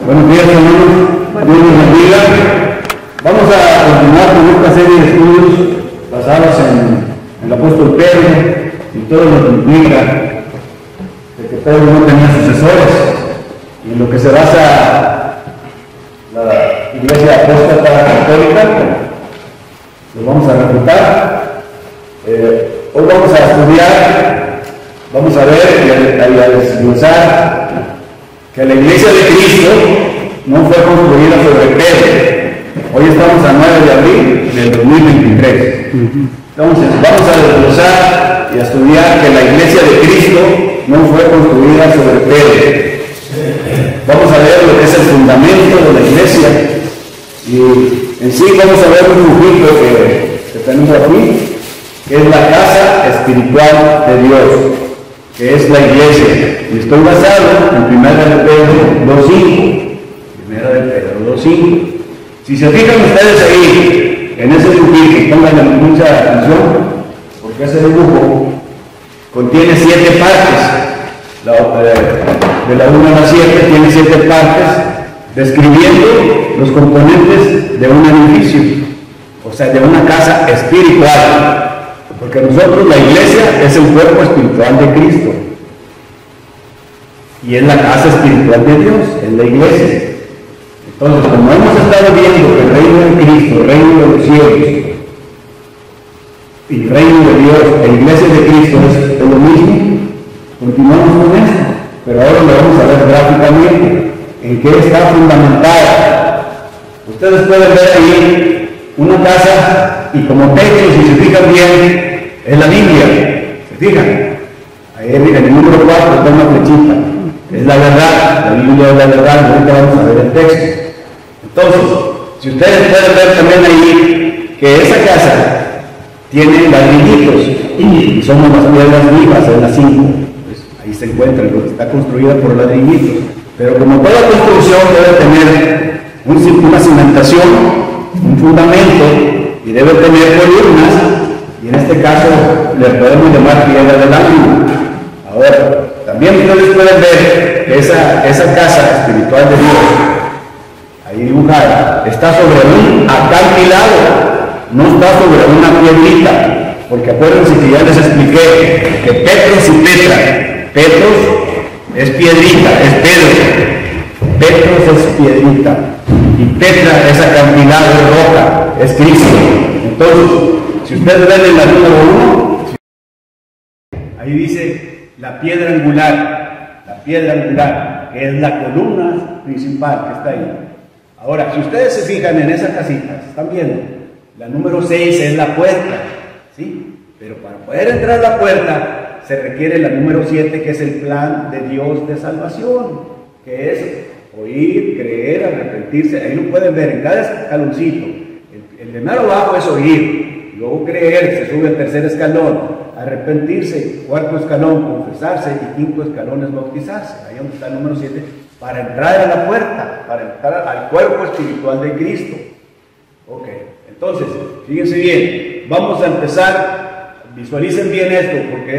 Buenos días, hermanos. Dios nos bendiga. Vamos a continuar con esta serie de estudios basados en el apóstol Pedro y todo lo que implica de que Pedro no tenía sucesores, y en lo que se basa la Iglesia Apóstata Católica. Lo vamos a refutar. Hoy vamos a estudiar, vamos a ver y a desglosar que la Iglesia de Cristo no fue construida sobre Pedro. Hoy estamos a 9 de abril del 2023. Entonces, vamos a desglosar y a estudiar que la Iglesia de Cristo no fue construida sobre Pedro. Vamos a ver lo que es el fundamento de la Iglesia, y en sí vamos a ver un dibujito que tenemos aquí, que es la casa espiritual de Dios, que es la Iglesia. Y estoy basado en 1 de Pedro 2.5. 1 de Pedro 2.5. Si se fijan ustedes ahí, en ese dibujito, pónganle mucha atención, porque ese dibujo contiene 7 partes. De la 1 a la 7 tiene 7 partes, describiendo los componentes de un edificio, o sea, de una casa espiritual. Porque nosotros, la Iglesia, es el cuerpo espiritual de Cristo. Y es la casa espiritual de Dios, es la Iglesia. Entonces, como hemos estado viendo que el reino de Cristo, el reino de los cielos, y el reino de Dios, la Iglesia de Cristo es lo mismo, continuamos con esto. Pero ahora lo vamos a ver gráficamente, en qué está fundamentada. Ustedes pueden ver ahí una casa, y como techo, si se fijan bien, es la Biblia. ¿Se fijan? Ahí en el número 4 está una flechita. Es la verdad, la Biblia es la verdad. Ahorita vamos a ver el texto. Entonces, si ustedes pueden ver también ahí que esa casa tiene ladrillitos, y son las piedras vivas, en las 5. Pues ahí se encuentra, está construida por ladrillitos. Pero como toda construcción debe tener una cimentación, un fundamento, y debe tener columnas, y en este caso le podemos llamar piedra del ángulo. Ahora, también ustedes pueden ver que esa casa espiritual de Dios, ahí dibujada, está sobre un acantilado, no está sobre una piedrita, porque acuérdense que ya les expliqué que Petros y Petra, Petros es piedrita, es Pedro, Petros es piedrita, y Petra es acantilado, es roca, es Cristo. Entonces, si ustedes ven en la número 1, ahí dice la piedra angular, que es la columna principal que está ahí. Ahora, si ustedes se fijan en esa casita, están viendo, la número 6 es la puerta, ¿sí? Pero para poder entrar a la puerta se requiere la número 7, que es el plan de Dios de salvación, que es oír, creer, arrepentirse. Ahí lo pueden ver en cada escaloncito. El primero abajo es oír, luego creer, se sube al tercer escalón, arrepentirse, cuarto escalón, confesarse, y quinto escalón es bautizarse. Ahí donde está el número 7, para entrar a la puerta, para entrar al cuerpo espiritual de Cristo. Ok, entonces, fíjense bien, vamos a empezar, visualicen bien esto, porque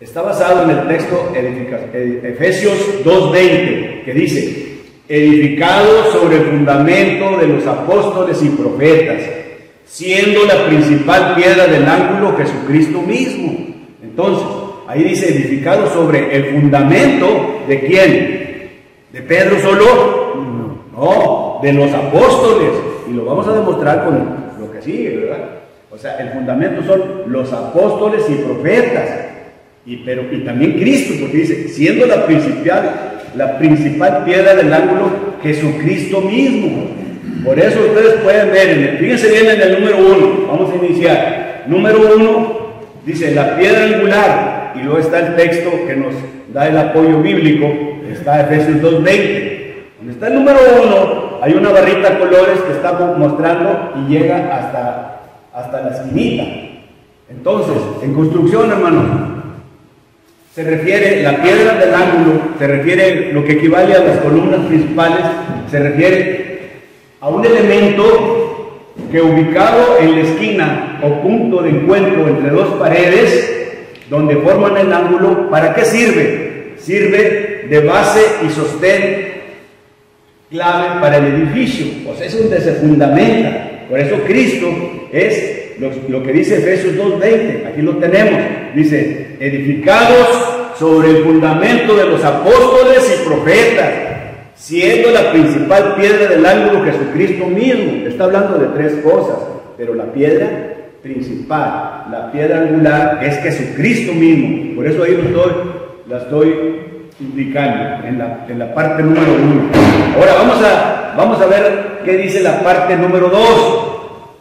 está basado en el texto Efesios 2:20, que dice: edificado sobre el fundamento de los apóstoles y profetas, siendo la principal piedra del ángulo Jesucristo mismo. Entonces, ahí dice edificado sobre el fundamento ¿de quién? ¿De Pedro solo? No, de los apóstoles. Y lo vamos a demostrar con lo que sigue, ¿verdad? O sea, el fundamento son los apóstoles y profetas, y también Cristo, porque dice, siendo la principal piedra del ángulo, Jesucristo mismo. Por eso ustedes pueden ver, fíjense bien en el número 1, vamos a iniciar. Número 1, dice la piedra angular, y luego está el texto que nos da el apoyo bíblico, está Efesios 2:20. Donde está el número 1, hay una barrita de colores que está mostrando y llega hasta la esquinita. Entonces, en construcción, hermano, se refiere, la piedra del ángulo, se refiere, lo que equivale a las columnas principales, se refiere a un elemento que ubicado en la esquina o punto de encuentro entre dos paredes, donde forman el ángulo, ¿para qué sirve? Sirve de base y sostén clave para el edificio, o sea, es donde se fundamenta. Por eso Cristo es lo que dice Efesios 2:20, aquí lo tenemos, dice, edificados sobre el fundamento de los apóstoles y profetas, siendo la principal piedra del ángulo Jesucristo mismo. Está hablando de tres cosas, pero la piedra principal, la piedra angular, es Jesucristo mismo. Por eso ahí la estoy indicando en la parte número 1. Ahora vamos a ver qué dice la parte número 2.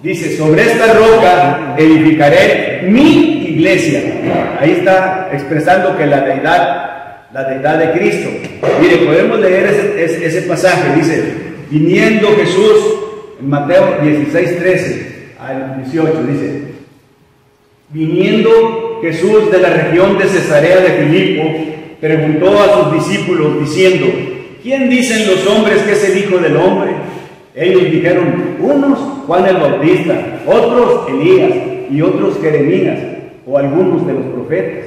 Dice, sobre esta roca edificaré mi iglesia. Ahí está expresando que la deidad de Cristo. Mire, podemos leer ese pasaje. Dice, viniendo Jesús, en Mateo 16:13 al 18, dice, viniendo Jesús de la región de Cesarea de Filipo, preguntó a sus discípulos diciendo, ¿quién dicen los hombres que es el Hijo del Hombre? Ellos dijeron, unos Juan el Bautista, otros Elías y otros Jeremías o algunos de los profetas.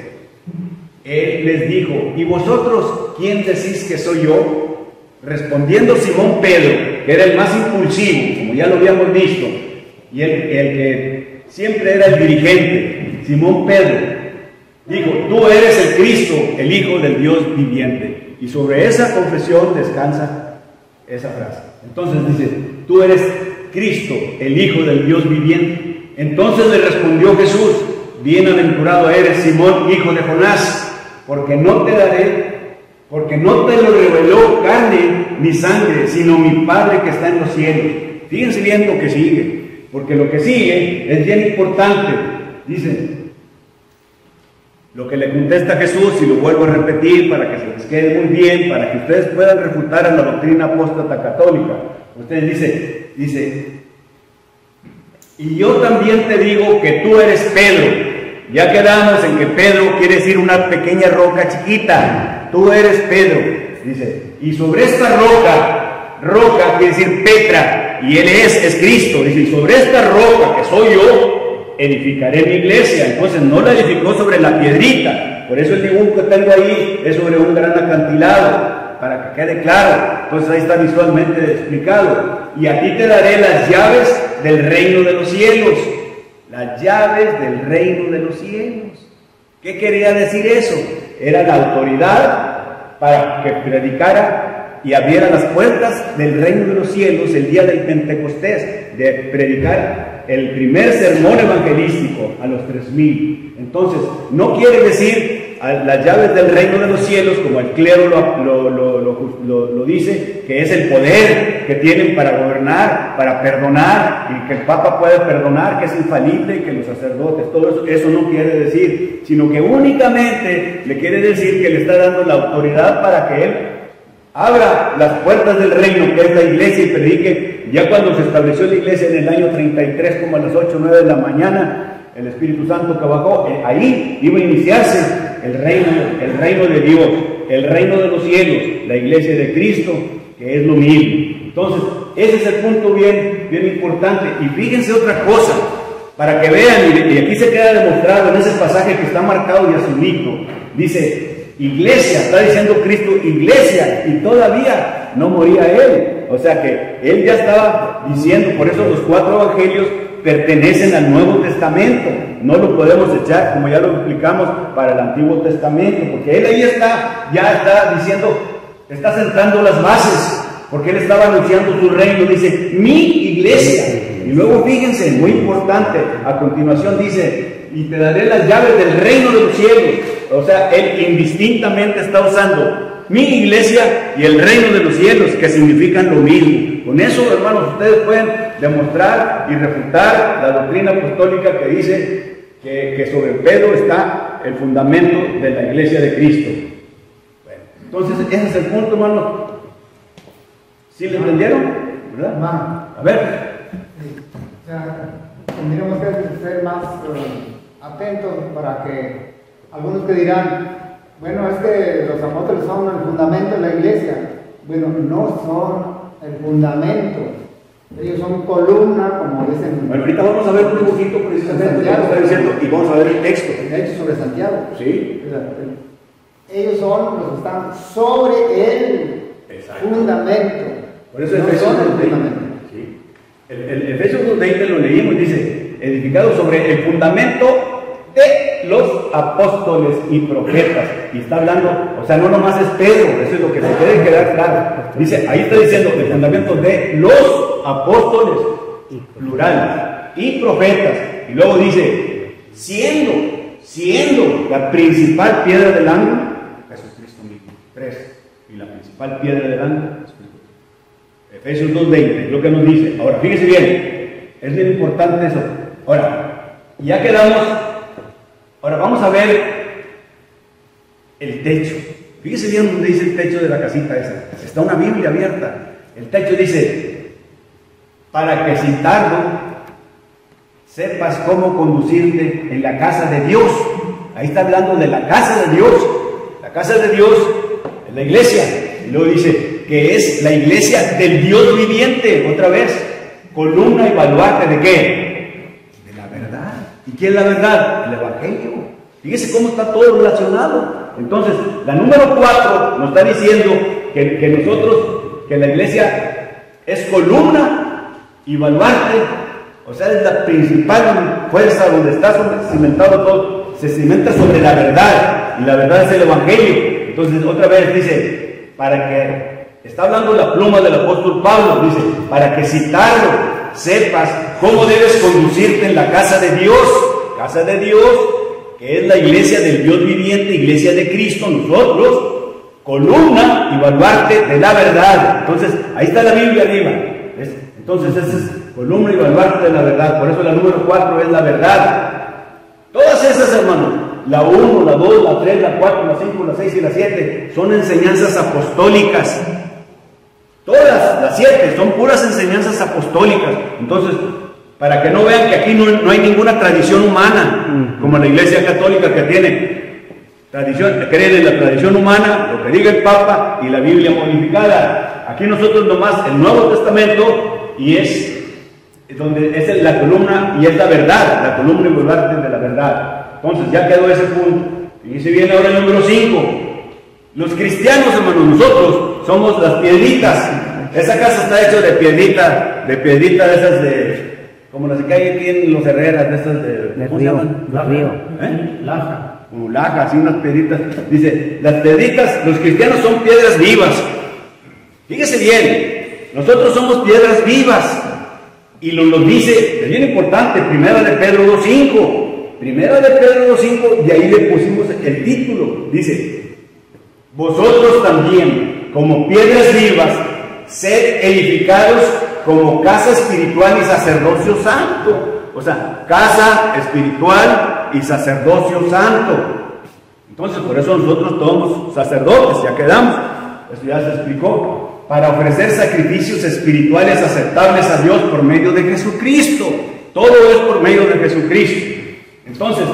Él les dijo, ¿y vosotros quién decís que soy yo? Respondiendo Simón Pedro, que era el más impulsivo, como ya lo habíamos visto, y el que siempre era el dirigente, Simón Pedro, dijo, tú eres el Cristo, el Hijo del Dios viviente. Y sobre esa confesión descansa esa frase. Entonces dice, tú eres Cristo, el Hijo del Dios viviente. Entonces le respondió Jesús, bienaventurado eres Simón, hijo de Jonás, porque no te lo reveló carne ni sangre, sino mi Padre que está en los cielos. Fíjense bien lo que sigue, porque lo que sigue es bien importante. Dice, lo que le contesta Jesús, y lo vuelvo a repetir para que se les quede muy bien, para que ustedes puedan refutar a la doctrina apóstata católica. Ustedes dice, y yo también te digo que tú eres Pedro. Ya quedamos en que Pedro quiere decir una pequeña roca chiquita. Tú eres Pedro. Dice, y sobre esta roca quiere decir Petra, y él es Cristo. Dice, y sobre esta roca que soy yo, edificaré mi iglesia. Entonces no la edificó sobre la piedrita. Por eso el dibujo que tengo ahí es sobre un gran acantilado, para que quede claro. Entonces ahí está visualmente explicado. Y a ti te daré las llaves del reino de los cielos. Las llaves del reino de los cielos. ¿Qué quería decir eso? Era la autoridad para que predicara y abriera las puertas del reino de los cielos el día del Pentecostés, de predicar el primer sermón evangelístico a los 3,000. Entonces, no quiere decir las llaves del reino de los cielos, como el clero lo dice, que es el poder que tienen para gobernar, para perdonar, y que el Papa puede perdonar, que es infalible, y que los sacerdotes, todo eso no quiere decir, sino que únicamente le quiere decir que le está dando la autoridad para que él abra las puertas del reino, que es la iglesia, y predique. Ya cuando se estableció la iglesia en el año 33, como a las 8 o 9 de la mañana, el Espíritu Santo que bajó, ahí iba a iniciarse el reino de Dios, el reino de los cielos, la iglesia de Cristo, que es lo mismo. Entonces, ese es el punto bien importante. Y fíjense otra cosa, para que vean, y aquí se queda demostrado en ese pasaje que está marcado y azulito, dice, iglesia, está diciendo Cristo, iglesia, y todavía no moría él. O sea que él ya estaba diciendo, por eso los 4 evangelios pertenecen al Nuevo Testamento, no lo podemos echar, como ya lo explicamos, para el Antiguo Testamento, porque él ahí ya está diciendo, está sentando las bases, porque él estaba anunciando su reino, dice, mi iglesia. Y luego fíjense, muy importante, a continuación dice, y te daré las llaves del reino de los cielos. O sea, él indistintamente está usando mi iglesia y el reino de los cielos, que significan lo mismo. Con eso, hermanos, ustedes pueden demostrar y refutar la doctrina apostólica que dice que sobre Pedro está el fundamento de la iglesia de Cristo. Bueno, entonces ese es el punto, hermano. ¿Sí lo entendieron? ¿Verdad? Hermano, A ver. o sea, tendríamos que ser más atentos para que algunos que dirán, bueno, es que los apóstoles son el fundamento de la iglesia. Bueno, no son el fundamento. Ellos son columna, como dicen. Bueno, ahorita vamos a ver un dibujito precisamente de lo que está diciendo y vamos a ver el texto. El hecho sobre Santiago. Sí. Ellos son los que están sobre el fundamento. Por eso no Efesios son el 2:20. fundamento. Sí. El Efesios 2:20 lo leímos, dice, edificado sobre el fundamento de los apóstoles y profetas. Y está hablando, o sea, no nomás es Pedro, eso es lo que se debe quedar claro. Dice, ahí está diciendo el fundamento de los apóstoles, plural, y profetas. Y luego dice, siendo la principal piedra del ángulo, Jesucristo mismo. 3. Y la principal piedra del ángulo, Jesucristo. Efesios 2:20, lo que nos dice. Ahora, fíjese bien, es bien importante eso. Ahora, ya quedamos. Ahora vamos a ver el techo. Fíjese bien donde dice el techo de la casita esa. Está una Biblia abierta. El techo dice, para que sin tardo sepas cómo conducirte en la casa de Dios. Ahí está hablando de la casa de Dios. La casa de Dios es la iglesia. Y luego dice que es la iglesia del Dios viviente. Otra vez, columna y baluarte de qué? De la verdad. ¿Y qué es la verdad? El Evangelio. Fíjese cómo está todo relacionado. Entonces, la número 4 nos está diciendo que nosotros, que la iglesia es columna y baluarte. O sea, es la principal fuerza donde está cimentado todo. Se cimenta sobre la verdad. Y la verdad es el Evangelio. Entonces, otra vez dice, para que, está hablando la pluma del apóstol Pablo, dice, para que citarlo, sepas cómo debes conducirte en la casa de Dios. Casa de Dios, que es la iglesia del Dios viviente, iglesia de Cristo, nosotros, columna y baluarte de la verdad. Entonces, ahí está la Biblia arriba. ¿Ves? Entonces, esa es columna y baluarte de la verdad. Por eso la número 4 es la verdad. Todas esas, hermanos, la 1, la 2, la 3, la 4, la 5, la 6 y la 7, son enseñanzas apostólicas. Todas las 7 son puras enseñanzas apostólicas. Entonces, para que no vean que aquí no hay ninguna tradición humana, como la Iglesia Católica, que tiene tradición, cree en la tradición humana, lo que diga el Papa y la Biblia modificada. Aquí nosotros nomás el Nuevo Testamento, y es donde es la columna y es la verdad, la columna y baluarte de la verdad. Entonces ya quedó ese punto. Y se viene ahora el número 5. Los cristianos, hermanos, nosotros somos las piedritas. Esa casa está hecha de piedrita de esas de, como las que hay aquí en los Herreras, de esas de ¿cómo se llaman? Laja. Como laja, así unas piedritas. Dice, las piedritas, los cristianos son piedras vivas. Fíjese bien, nosotros somos piedras vivas. Y nos dice, es bien importante, Primera de Pedro 2:5. Primera de Pedro 2:5, y ahí le pusimos el título. Dice, vosotros también, como piedras vivas, sed edificados como casa espiritual y sacerdocio santo. O sea, casa espiritual y sacerdocio santo. Entonces, por eso nosotros somos sacerdotes, ya quedamos. Eso ya se explicó. Para ofrecer sacrificios espirituales aceptables a Dios por medio de Jesucristo. Todo es por medio de Jesucristo. Entonces,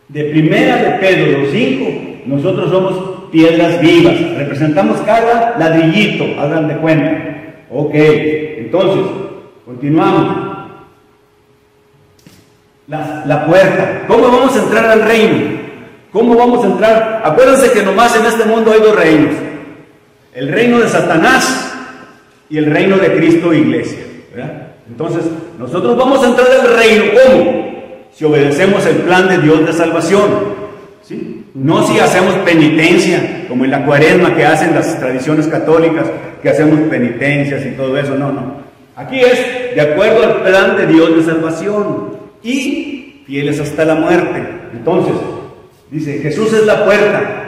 de Primera de Pedro 2:5, nosotros somos piedras vivas. Representamos cada ladrillito, hagan de cuenta. Ok, entonces, continuamos. La puerta. ¿Cómo vamos a entrar al reino? ¿Cómo vamos a entrar? Acuérdense que nomás en este mundo hay 2 reinos. El reino de Satanás y el reino de Cristo Iglesia, ¿verdad? Entonces, nosotros vamos a entrar al reino, ¿cómo? Si obedecemos el plan de Dios de salvación, ¿sí? No si hacemos penitencia, como en la cuaresma que hacen las tradiciones católicas, que hacemos penitencias y todo eso, no. Aquí es de acuerdo al plan de Dios de salvación y fieles hasta la muerte. Entonces, dice, Jesús es la puerta.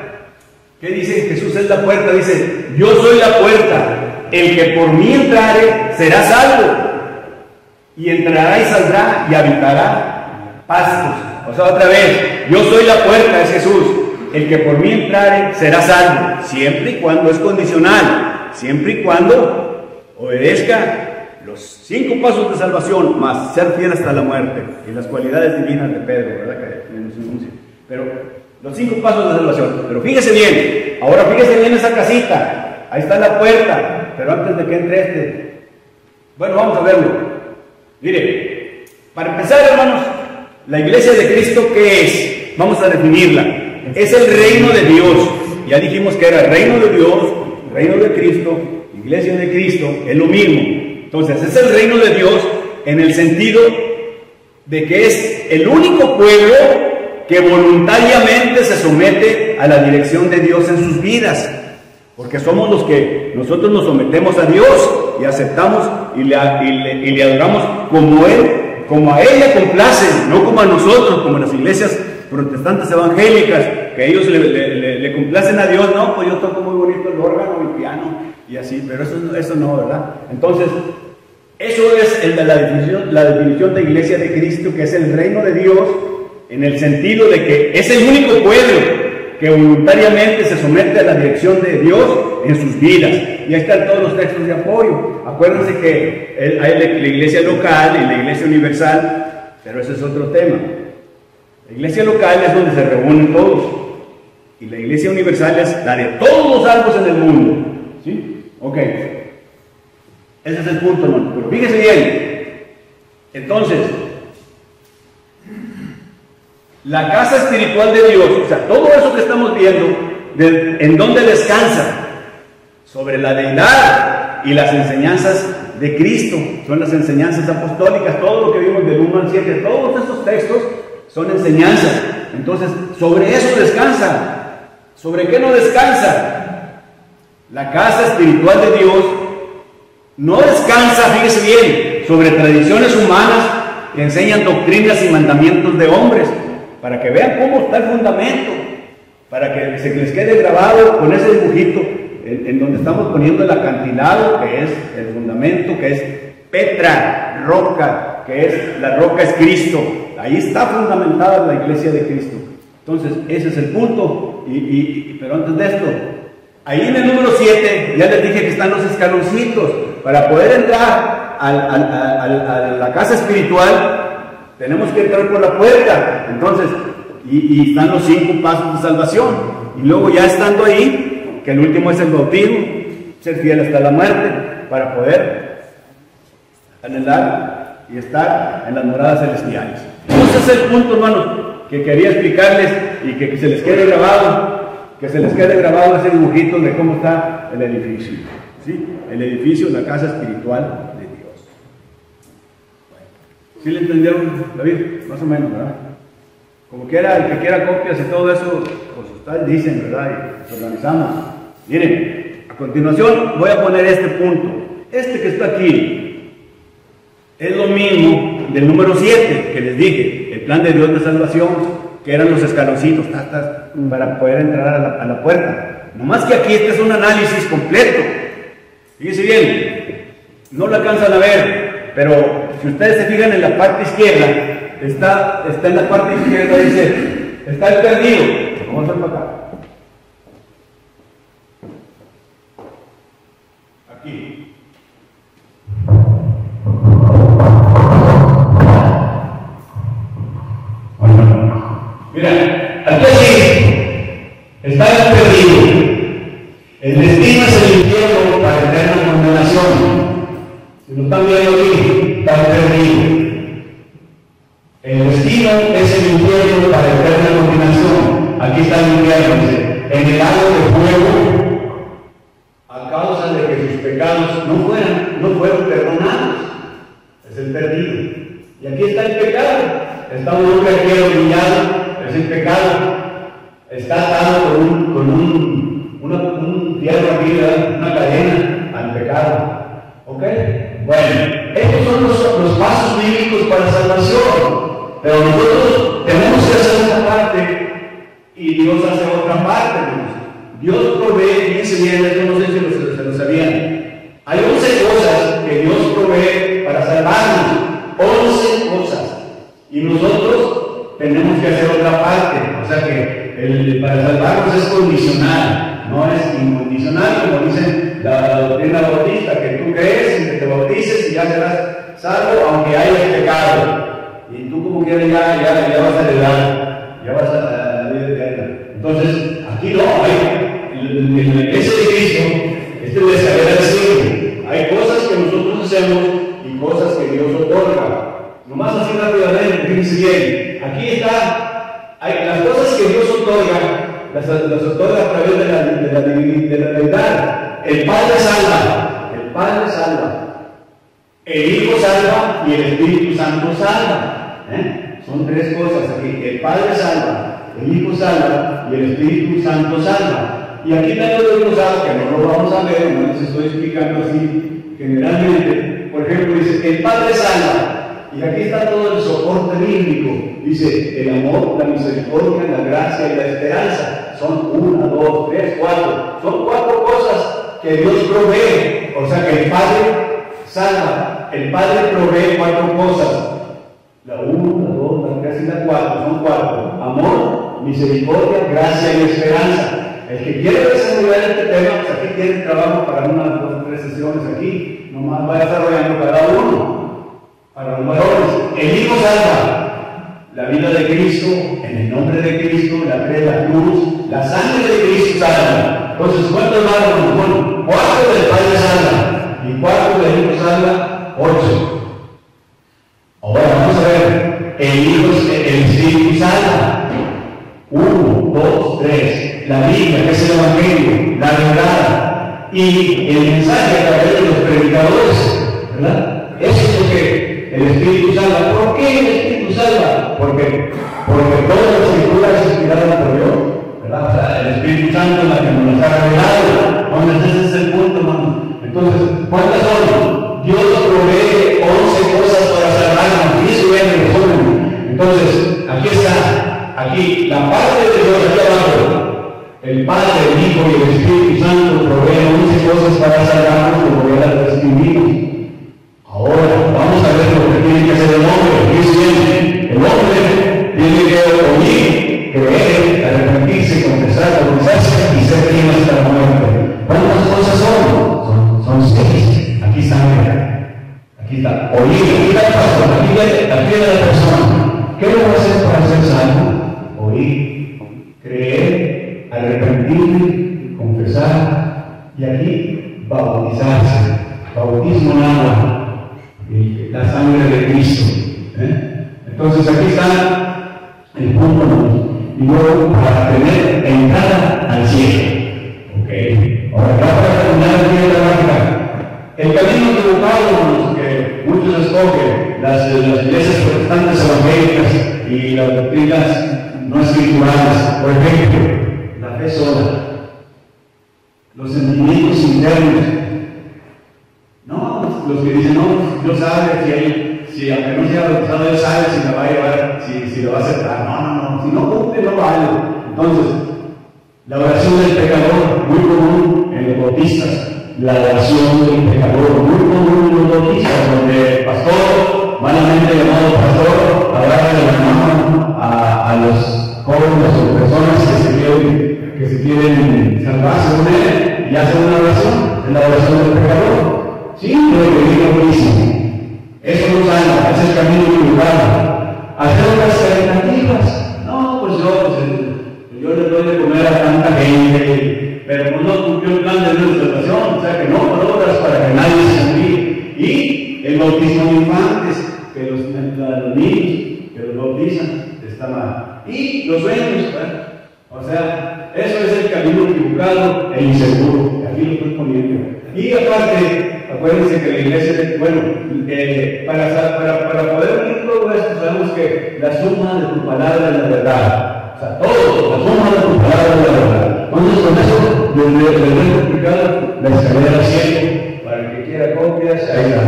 ¿Qué dice? Jesús es la puerta. Dice, yo soy la puerta. El que por mí entrare será salvo. Y entrará y saldrá y habitará pastos. O sea, otra vez, yo soy la puerta, es Jesús. El que por mí entrare será salvo. Siempre y cuando es condicional. Siempre y cuando obedezca los 5 pasos de salvación, más ser fiel hasta la muerte. Y las cualidades divinas de Pedro, ¿verdad? Que nos enuncia. Pero los 5 pasos de salvación. Pero fíjese bien, ahora fíjese bien esa casita. Ahí está la puerta. Pero antes de que entre bueno, vamos a verlo. Mire, para empezar, hermanos, la iglesia de Cristo, ¿qué es? Vamos a definirla. Es el reino de Dios. Ya dijimos que era el reino de Dios, el reino de Cristo iglesia de Cristo, es lo mismo. Entonces, es el reino de Dios en el sentido de que es el único pueblo que voluntariamente se somete a la dirección de Dios en sus vidas, porque somos los que nosotros nos sometemos a Dios y aceptamos y le adoramos como a Él le complace, no como a nosotros, como en las iglesias protestantes evangélicas, que ellos le complacen a Dios. No, pues yo toco muy bonito el órgano, el piano y así, pero eso no, ¿verdad? Entonces, eso es la definición de iglesia de Cristo, que es el reino de Dios, en el sentido de que es el único pueblo que voluntariamente se somete a la dirección de Dios en sus vidas. Y ahí están todos los textos de apoyo. Acuérdense que hay la iglesia local y la iglesia universal, pero ese es otro tema. La iglesia local es donde se reúnen todos, y la iglesia universal es la de todos los salvos en el mundo. ¿Sí? Ok. Ese es el punto, hermano. Pero fíjese bien. Entonces, la casa espiritual de Dios, o sea, todo eso que estamos viendo, ¿en dónde descansa? Sobre la deidad y las enseñanzas de Cristo. Son las enseñanzas apostólicas. Todo lo que vimos del 1 al 7, todos estos textos son enseñanzas. Entonces, sobre eso descansa. ¿Sobre qué no descansa? La casa espiritual de Dios no descansa, fíjese bien, sobre tradiciones humanas que enseñan doctrinas y mandamientos de hombres, para que vean cómo está el fundamento, para que se les quede grabado con ese dibujito en donde estamos poniendo el acantilado, que es el fundamento, que es Petra, roca, que es la roca es Cristo. Ahí está fundamentada la iglesia de Cristo. Entonces, ese es el punto. Pero antes de esto, ahí en el número 7, ya les dije que están los escaloncitos. Para poder entrar a la casa espiritual, tenemos que entrar por la puerta. Entonces, y están los 5 pasos de salvación. Y luego, ya estando ahí, que el último es el bautismo, ser fiel hasta la muerte, para poder anhelar y estar en las moradas celestiales. Ese es el punto, hermanos, que quería explicarles y que se les quede grabado, ese dibujito de cómo está el edificio. ¿Sí? El edificio, la casa espiritual de Dios. ¿Sí le entendieron, David? Más o menos, ¿verdad? Como quiera, el que quiera copias y todo eso, pues ustedes dicen, ¿verdad? Y nos organizamos. Miren, a continuación voy a poner este punto. Este que está aquí es lo mismo del número 7 que les dije, el plan de Dios de salvación, que eran los escaloncitos para poder entrar a la puerta. Nomás que aquí este es un análisis completo. Fíjense bien, no lo alcanzan a ver, pero si ustedes se fijan en la parte izquierda, está en la parte izquierda, dice, está el perdido. Vamos a hacer para acá. Aquí. Mira, aquí está el perdido. El destino es el infierno para eterna condenación. Si lo están viendo aquí, está el perdido. El destino es el infierno para eterna condenación. Aquí está el infierno, dice, en el lago de fuego, a causa de que sus pecados no fueron perdonados. Es el perdido. Y aquí está el pecado. Está un hombre aquí humillado. Es el pecado. Está atado con un fierro aquí, una cadena al pecado. ¿Ok? Bueno, estos son los pasos bíblicos para la salvación. Pero nosotros tenemos que hacer una parte y Dios hace otra parte. Dios provee, fíjense bien, esto no sé si se lo sabían. Hay 11 cosas que Dios provee para salvarnos. 11 cosas. Y nosotros tenemos que hacer otra parte. O sea que para salvarnos es condicional, no es incondicional, como dicen la doctrina bautista, que tú crees y que te bautices y ya serás salvo, aunque hayas pecado. Y tú como quieras ya vas a heredar, ya vas a la vida eterna. Entonces, aquí no, hay en la iglesia de Cristo, este de saber al cielo. Hay cosas que nosotros hacemos y cosas que Dios otorga. Nomás así rápidamente, fíjense bien. Aquí está, hay las cosas que Dios otorga, las otorga a través de la deidad. El Padre salva. Padre salva, el Hijo salva y el Espíritu Santo salva. Son tres cosas aquí: el Padre salva, el Hijo salva y el Espíritu Santo salva. Y aquí tengo dos cosas que no lo vamos a ver, no les estoy explicando así generalmente. Por ejemplo, dice el Padre salva, y aquí está todo el soporte bíblico. Dice el amor, la misericordia, la gracia y la esperanza. Son 1, 2, 3, 4. Son 4 cosas que Dios provee. O sea que el Padre salva, el Padre provee 4 cosas. La 1, la 2, la 3 y la 4. Son 4: amor, misericordia, gracia y esperanza. El que quiere desarrollar este tema, pues aquí tiene trabajo para unas 2 o 3 sesiones aquí. Nomás va desarrollando cada uno. Para los varones, el Hijo salva. La vida de Cristo, en el nombre de Cristo, la fe de la cruz, la sangre de Cristo salva. Entonces, ¿cuántos varones? Bueno, 4 del Padre salva y 4 del Hijo salva, 8. Ahora vamos a ver, el Espíritu salva. 1, 2, 3. La Biblia, que es el Evangelio, la verdad y el mensaje a través de los predicadores, ¿verdad? Eso es lo que el Espíritu salva. ¿Por qué el Espíritu salva? Porque toda la Escritura es inspirada por Dios, ¿verdad? O sea, el Espíritu Santo es la que nos ha revelado. Entonces, ese es el punto, hermano. Entonces, ¿cuántas son? Dios provee 11 cosas para salvarnos, y eso es el resumen. Entonces, aquí está, aquí, la parte de Dios aquí abajo. El Padre, el Hijo y el Espíritu Santo proveen 11 cosas para salvarnos, como ya las describimos. Ahora, vamos a ver lo que tiene que hacer el hombre. Dice bien, el hombre tiene que oír, creer, arrepentirse, confesarse y ser fiel hasta la muerte. ¿Cuántas cosas son? Son 6. Aquí están. Aquí está. Oír, aquí está el pastor, aquí viene la persona. ¿Qué debo hacer para ser salvo? Oír, creer, arrepentirme, confesar y aquí bautizarse. Bautismo en agua. La sangre de Cristo. Entonces aquí está el punto y luego para tener entrada al cielo. Okay. Ahora acá para terminar el día de la práctica, el camino equivocado que muchos escogen, las iglesias protestantes evangélicas y las doctrinas no escriturales, por ejemplo, la fe sola, los sentimientos internos. No, los que dicen, no, Dios sabe si aunque no sea bautizado, Dios sabe si me va a llevar, si lo va a aceptar. No, si no cumple, no vale. Entonces, la oración del pecador, muy común en los bautistas. La oración del pecador, muy común en los bautistas, donde el pastor, malamente llamado pastor, agarra de la mano a los jóvenes o personas que se quieren salvarse con él y hacen una oración, es la oración del pecador. Sí, lo que digo buenísimo. Eso no salva, es el camino equivocado. Hacer otras alternativas. No, pues yo le doy de comer a tanta gente, pero pues no cumplió el plan de salvación, o sea que no otras para que nadie se envíe. Y el bautismo de infantes, que los niños que los bautizan, está mal. Y los sueños, ¿verdad? O sea, eso es el camino equivocado e inseguro. Aquí lo estoy poniendo. Y aparte, acuérdense que la iglesia, bueno, para poder unir todo esto, sabemos que la suma de tu palabra es la verdad. O sea, todo, la suma de tu palabra es la verdad. Entonces, con eso, les voy a explicar la escalera al cielo. Para el que quiera copias, ahí está.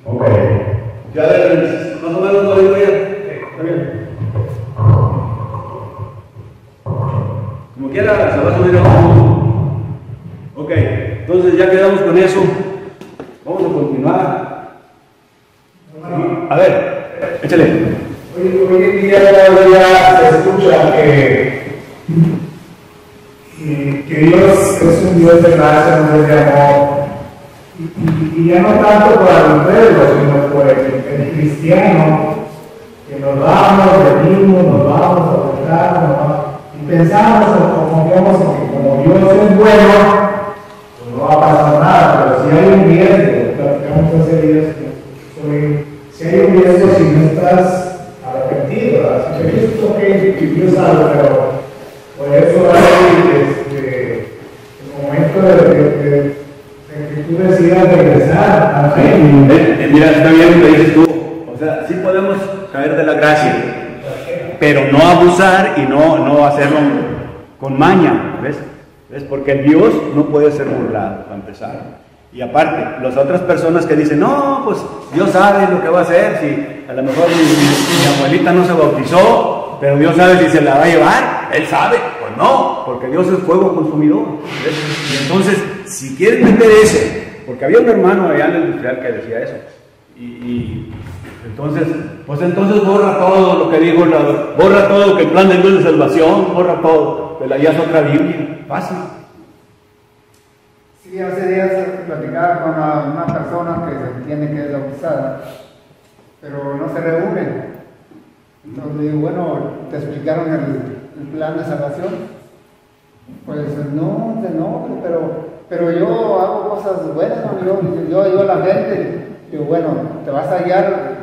Ok. Ya ver, más o menos lo digo ya. Está bien. Como quiera, se va a subir a uno. Ok, entonces ya quedamos con eso. Vamos a continuar. A ver, échale. Hoy en día ya se escucha que Dios es un Dios de gracia, un Dios de amor. Y ya no tanto para los pueblos, sino por el cristiano, que nos vamos, venimos, nos vamos a buscar, y pensamos o confiamos en que como Dios es bueno, pues no va a pasar nada, pero si hay un riesgo, platicamos hace días si hay un riesgo si no estás arrepentido, ¿verdad? Si te dices que Dios sabe, pero por eso hay el momento de que tú decidas regresar. Amén. Mira, está bien lo que dices tú. O sea, sí podemos caer de la gracia, pero no abusar y no hacerlo con maña, ¿ves? Porque Dios no puede ser burlado, para empezar. Y aparte, las otras personas que dicen, no, pues Dios sabe lo que va a hacer, si a lo mejor mi abuelita no se bautizó, pero Dios sabe si se la va a llevar, Él sabe, pues no, porque Dios es fuego consumidor. ¿Ves? Y entonces, si quieren meter ese, porque había un hermano allá en el industrial que decía eso, y entonces, pues entonces borra todo lo que dijo, borra todo que el plan de Dios de salvación, borra todo, pues allá es otra Biblia, fácil. Sí, hace días platicaba con una persona que se entiende que es bautizada, pero no se reúnen. Entonces digo, bueno, ¿te explicaron el plan de salvación? Pues no, pero yo hago cosas buenas, ¿no? Yo ayudo a la gente. Digo, bueno, ¿te vas a guiar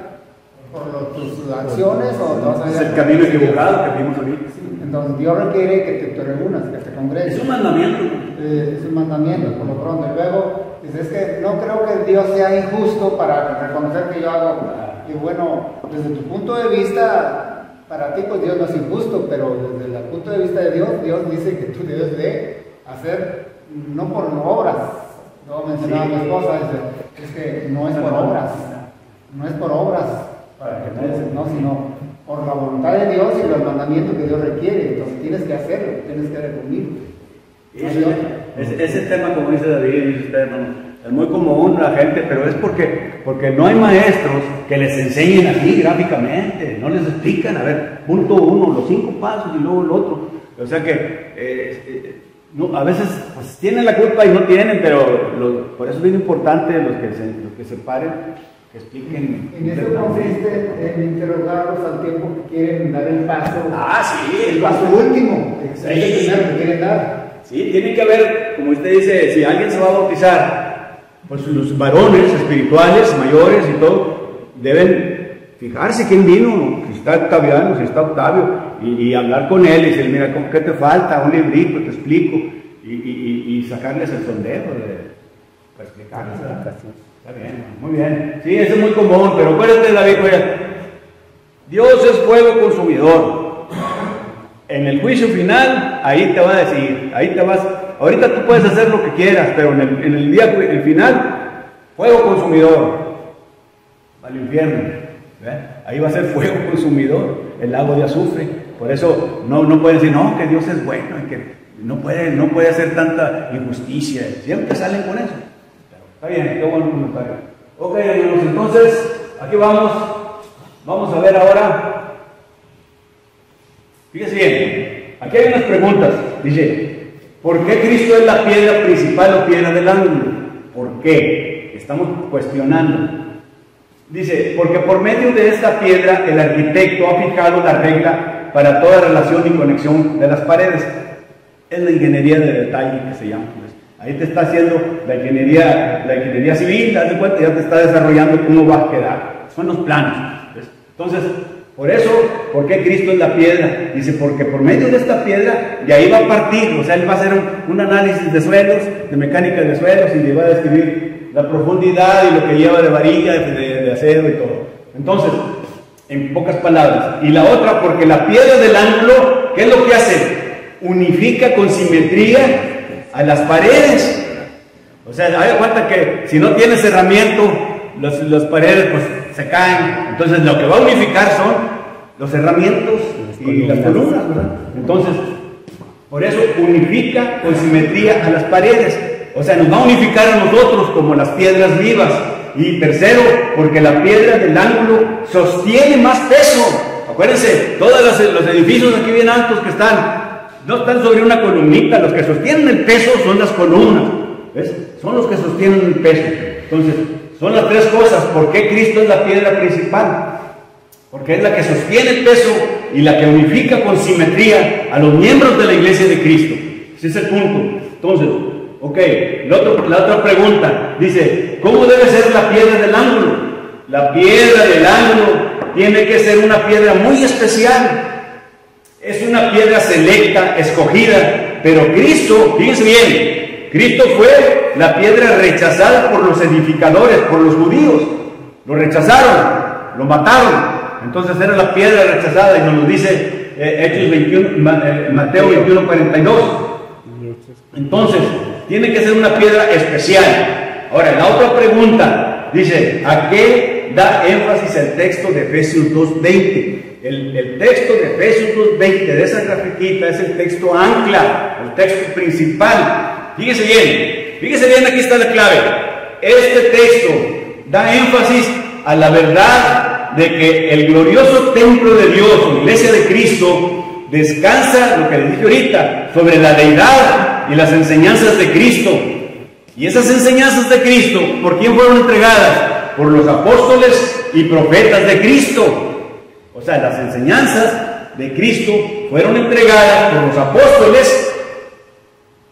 por tus acciones o te vas a guiar? Es el camino equivocado que vimos ahorita. Sí, entonces Dios requiere que te reúnas, que te congregues. Es un mandamiento. Es un mandamiento, por lo pronto. Y luego, dice, es que no creo que Dios sea injusto para reconocer que yo hago. Y bueno, desde tu punto de vista, para ti pues Dios no es injusto, pero desde el punto de vista de Dios, Dios dice que tú debes de hacer, no por obras. Luego mencionaba a mi esposa, dice, es que no es por obras, no es por obras, para que no, sino por la voluntad de Dios y los mandamientos que Dios requiere. Entonces tienes que hacerlo, tienes que reunir. Ese tema, como dice David, es muy común la gente, pero es porque no hay maestros que les enseñen así gráficamente, no les explican, a ver, punto 1, los 5 pasos y luego el otro. O sea que no, a veces pues, tienen la culpa y no tienen, pero por eso es bien importante los que se paren, que expliquen. En eso consiste en interrogarlos al tiempo que quieren dar el paso. Sí, el paso último. Es el primero que quieren dar. Sí, tiene que haber, como usted dice, si alguien se va a bautizar, pues los varones espirituales, mayores y todo, deben fijarse quién vino, si está Octaviano, si está Octavio, y hablar con él y decir, mira, ¿qué te falta? Un librito, te explico, y sacarles el sondeo para explicarles. Está bien, muy bien. Sí, eso es muy común, pero acuérdate, David, Dios es fuego consumidor. En el juicio final, ahí te va a decir, ahí te vas, ahorita tú puedes hacer lo que quieras, pero en el día final, fuego consumidor, al infierno, ¿ve? Ahí va a ser fuego consumidor, el lago de azufre. Por eso no pueden decir, no, que Dios es bueno, y que no puede hacer tanta injusticia, siempre salen con eso. Pero está bien, qué buen comentario. Ok, hermanos, entonces, aquí vamos a ver ahora. Fíjense bien, aquí hay unas preguntas. Dice, ¿por qué Cristo es la piedra principal o piedra del ángulo? ¿Por qué? Estamos cuestionando. Dice, porque por medio de esta piedra el arquitecto ha fijado la regla para toda relación y conexión de las paredes. Es la ingeniería de detalle que se llama. Ahí te está haciendo la ingeniería civil, haz de cuenta, ya te está desarrollando cómo va a quedar. Son los planos. ¿Ves? Entonces, por eso, ¿por qué Cristo es la piedra? Dice, porque por medio de esta piedra, de ahí va a partir, o sea, Él va a hacer un análisis de suelos, de mecánica de suelos, y le va a describir la profundidad y lo que lleva de varilla, de acero y todo. Entonces, en pocas palabras. Y la otra, porque la piedra del ángulo, ¿qué es lo que hace? Unifica con simetría a las paredes. O sea, hay cuenta que si no tienes cerramiento, las paredes pues se caen. Entonces lo que va a unificar son los cerramientos y las columnas, ¿verdad? Entonces, por eso unifica con simetría a las paredes. O sea, nos va a unificar a nosotros como las piedras vivas. Y tercero, porque la piedra del ángulo sostiene más peso. Acuérdense, todos los edificios aquí bien altos que no están sobre una columnita. Los que sostienen el peso son las columnas. ¿Ves? Son los que sostienen el peso. Entonces, son las tres cosas. ¿Por qué Cristo es la piedra principal? Porque es la que sostiene el peso y la que unifica con simetría a los miembros de la iglesia de Cristo. Ese es el punto. Entonces, ok, la otra pregunta dice, ¿cómo debe ser la piedra del ángulo? La piedra del ángulo tiene que ser una piedra muy especial. Es una piedra selecta, escogida, pero Cristo, fíjense bien, Cristo fue la piedra rechazada por los edificadores, por los judíos. Lo rechazaron, lo mataron. Entonces era la piedra rechazada, y nos lo dice Hechos 21, Mateo 21:42. Entonces, tiene que ser una piedra especial. Ahora, la otra pregunta dice, ¿a qué da énfasis el texto de Efesios 2:20? El texto de Efesios 2:20 de esa grafiquita es el texto ancla, el texto principal. Fíjese bien, aquí está la clave. Este texto da énfasis a la verdad de que el glorioso templo de Dios, la iglesia de Cristo, descansa, lo que les dije ahorita, sobre la deidad y las enseñanzas de Cristo. Y esas enseñanzas de Cristo, ¿por quién fueron entregadas? Por los apóstoles y profetas de Cristo. O sea, las enseñanzas de Cristo fueron entregadas por los apóstoles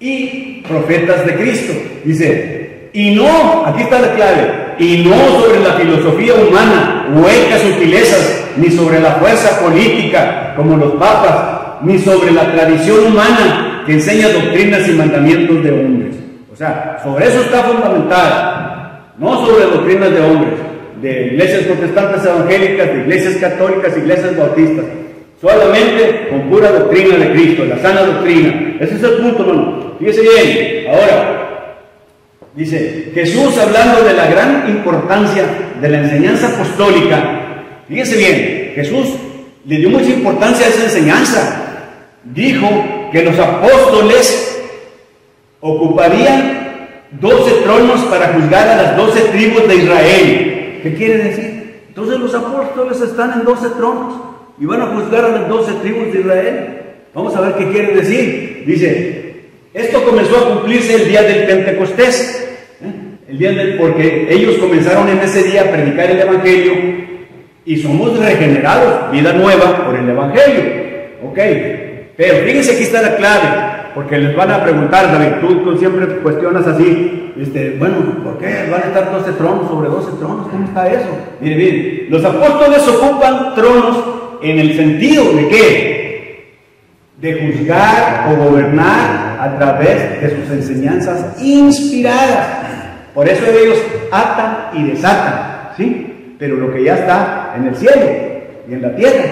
y profetas de Cristo. Dice, y no, aquí está la clave, y no sobre la filosofía humana, huecas sutilezas, ni sobre la fuerza política, como los papas, ni sobre la tradición humana, que enseña doctrinas y mandamientos de hombres. O sea, sobre eso está fundamental, no sobre doctrinas de hombres, de iglesias protestantes evangélicas, de iglesias católicas, iglesias bautistas, solamente con pura doctrina de Cristo, la sana doctrina. Ese es el punto, hermano. Fíjese bien, ahora, dice, Jesús, hablando de la gran importancia de la enseñanza apostólica, fíjese bien, Jesús le dio mucha importancia a esa enseñanza. Dijo que los apóstoles ocuparían 12 tronos para juzgar a las 12 tribus de Israel. ¿Qué quiere decir? Entonces los apóstoles están en 12 tronos y van a juzgar a las 12 tribus de Israel. Vamos a ver qué quiere decir. Dice, esto comenzó a cumplirse el día del Pentecostés, porque ellos comenzaron en ese día a predicar el Evangelio y somos regenerados, vida nueva por el Evangelio. Ok, pero fíjense, aquí está la clave, porque les van a preguntar, David, tú siempre cuestionas así, bueno, ¿por qué van a estar 12 tronos sobre 12 tronos? ¿Cómo está eso? Miren, los apóstoles ocupan tronos en el sentido de ¿qué? De juzgar o gobernar a través de sus enseñanzas inspiradas. Por eso ellos atan y desatan, ¿sí? Pero lo que ya está en el cielo y en la tierra,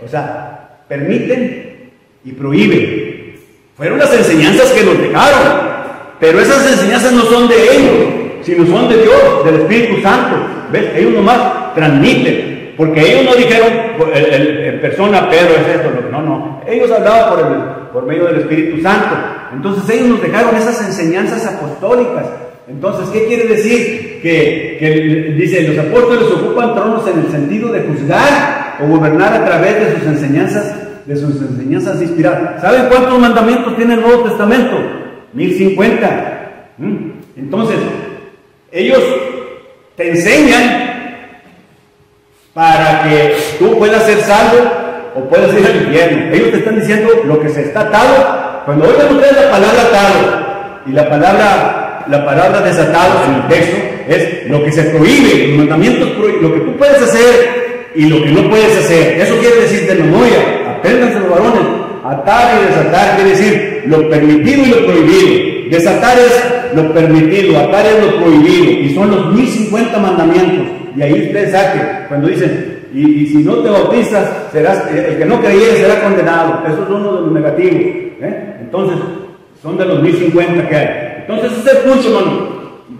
o sea, permiten y prohíben. Fueron las enseñanzas que nos dejaron, pero esas enseñanzas no son de ellos, sino son de Dios, del Espíritu Santo. ¿Ves? Ellos nomás transmiten, porque ellos no dijeron en persona, Pedro es esto, no. Ellos hablaban por medio del Espíritu Santo. Entonces ellos nos dejaron esas enseñanzas apostólicas. Entonces, ¿qué quiere decir? Que dice, los apóstoles ocupan tronos en el sentido de juzgar o gobernar a través de sus enseñanzas inspiradas. ¿Saben cuántos mandamientos tiene el Nuevo Testamento? 1050. Entonces, ellos te enseñan para que tú puedas ser salvo o puedas ir al infierno. Ellos te están diciendo lo que se está atado. Cuando oigan ustedes la palabra atado y la palabra desatado en el texto, es lo que se prohíbe, los mandamientos prohíben, lo que tú puedes hacer y lo que no puedes hacer. Eso quiere decir de memoria, apréndanse los varones. Atar y desatar quiere decir lo permitido y lo prohibido. Desatar es lo permitido, atar es lo prohibido, y son los 1050 mandamientos. Y ahí ustedes saquen, cuando dicen, y si no te bautizas, el que no creyere será condenado. Esos son los negativos, Entonces, son de los 1050 que hay. Entonces, ese es el punto, hermano,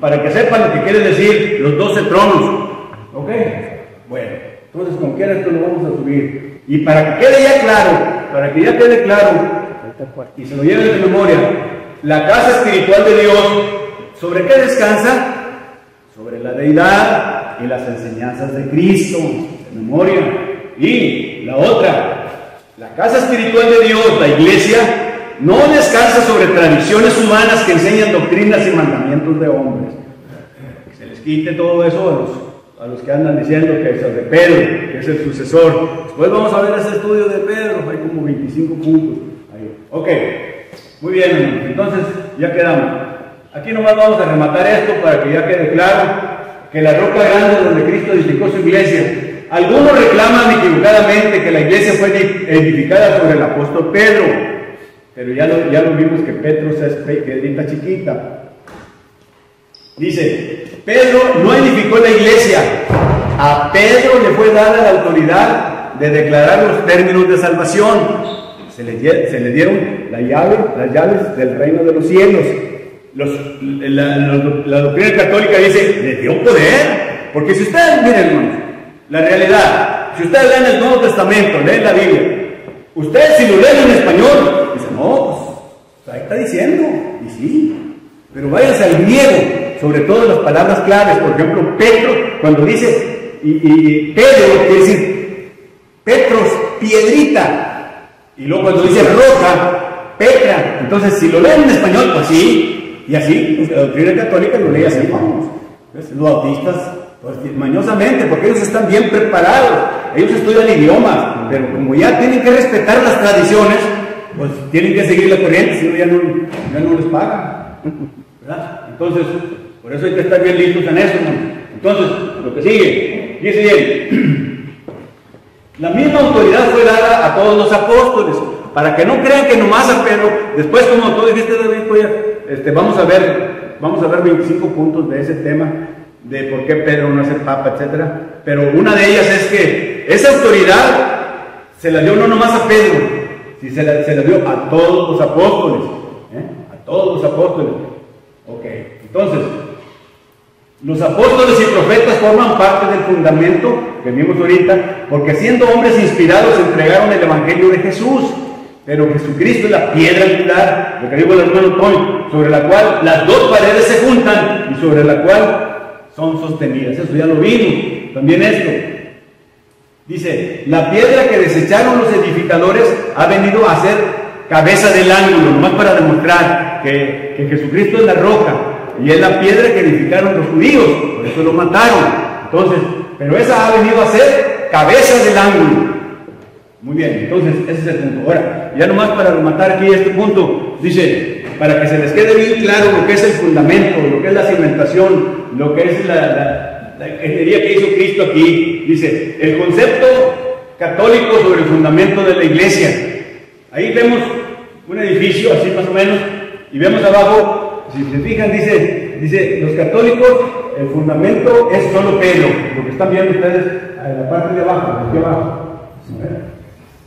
para que sepan lo que quiere decir los 12 tronos. ¿Ok? Bueno, entonces, como quiera, esto lo vamos a subir. Y para que quede ya claro, y se lo lleven de memoria, la casa espiritual de Dios, ¿sobre qué descansa? Sobre la deidad y las enseñanzas de Cristo, de memoria. Y la otra, la casa espiritual de Dios, la iglesia, no descansa sobre tradiciones humanas que enseñan doctrinas y mandamientos de hombres. Se les quite todo eso a los que andan diciendo que es el de Pedro, que es el sucesor. Después vamos a ver ese estudio de Pedro, hay como 25 puntos. Ahí. Ok, muy bien, hermanos. Entonces ya quedamos. Aquí nomás vamos a rematar esto para que ya quede claro que la roca grande donde Cristo edificó su iglesia. Algunos reclaman equivocadamente que la iglesia fue edificada sobre el apóstol Pedro. pero ya lo vimos que Petros es piedrita chiquita. Dice, Pedro no edificó la iglesia, a Pedro le fue dada la autoridad de declarar los términos de salvación. Se le dieron las llaves del reino de los cielos. La doctrina católica dice, le dio poder, porque si ustedes miren, hermanos, la realidad, si ustedes leen el Nuevo Testamento, leen la Biblia, ustedes si lo leen en español, dicen, no, pues ahí está diciendo, y sí, pero váyanse al griego, sobre todo las palabras claves. Por ejemplo, Pedro, cuando dice, y Pedro quiere decir Petros, piedrita, y luego cuando dice roca, Petra. Entonces, si lo leen en español, pues sí, y así, pues, la doctrina católica lo lee así, vamos. Entonces, los bautistas, pues mañosamente, porque ellos están bien preparados, ellos estudian idiomas, pero como ya tienen que respetar las tradiciones, pues tienen que seguir la corriente, si no ya no les pagan, ¿verdad? Entonces, por eso hay que estar bien listos en eso, ¿no? Entonces, lo que sigue, dice bien, la misma autoridad fue dada a todos los apóstoles, para que no crean que nomás a Pedro. Después, como tú dijiste, David, pues, vamos a ver 25 puntos de ese tema, de por qué Pedro no es el Papa, etcétera. Pero una de ellas es que esa autoridad se la dio no nomás a Pedro, si se la dio a todos los apóstoles, a todos los apóstoles. Ok, entonces, los apóstoles y profetas forman parte del fundamento que vimos ahorita, porque siendo hombres inspirados entregaron el evangelio de Jesús. Pero Jesucristo es la piedra angular, lo que dijo el hermano Tony, sobre la cual las dos paredes se juntan y sobre la cual son sostenidas. Eso ya lo vimos. También esto dice, la piedra que desecharon los edificadores ha venido a ser cabeza del ángulo, nomás para demostrar que Jesucristo es la roca y es la piedra que edificaron los judíos, por eso lo mataron. Entonces, pero esa ha venido a ser cabeza del ángulo. Muy bien, entonces ese es el punto. Ahora, ya nomás para rematar aquí este punto, dice, para que se les quede bien claro lo que es el fundamento, lo que es la cimentación, lo que es la ingeniería que hizo Cristo aquí. Dice, el concepto católico sobre el fundamento de la iglesia. Ahí vemos un edificio, así más o menos, y vemos abajo, si se fijan, dice los católicos, el fundamento es solo Pedro, lo que están viendo ustedes en la parte de abajo, aquí abajo.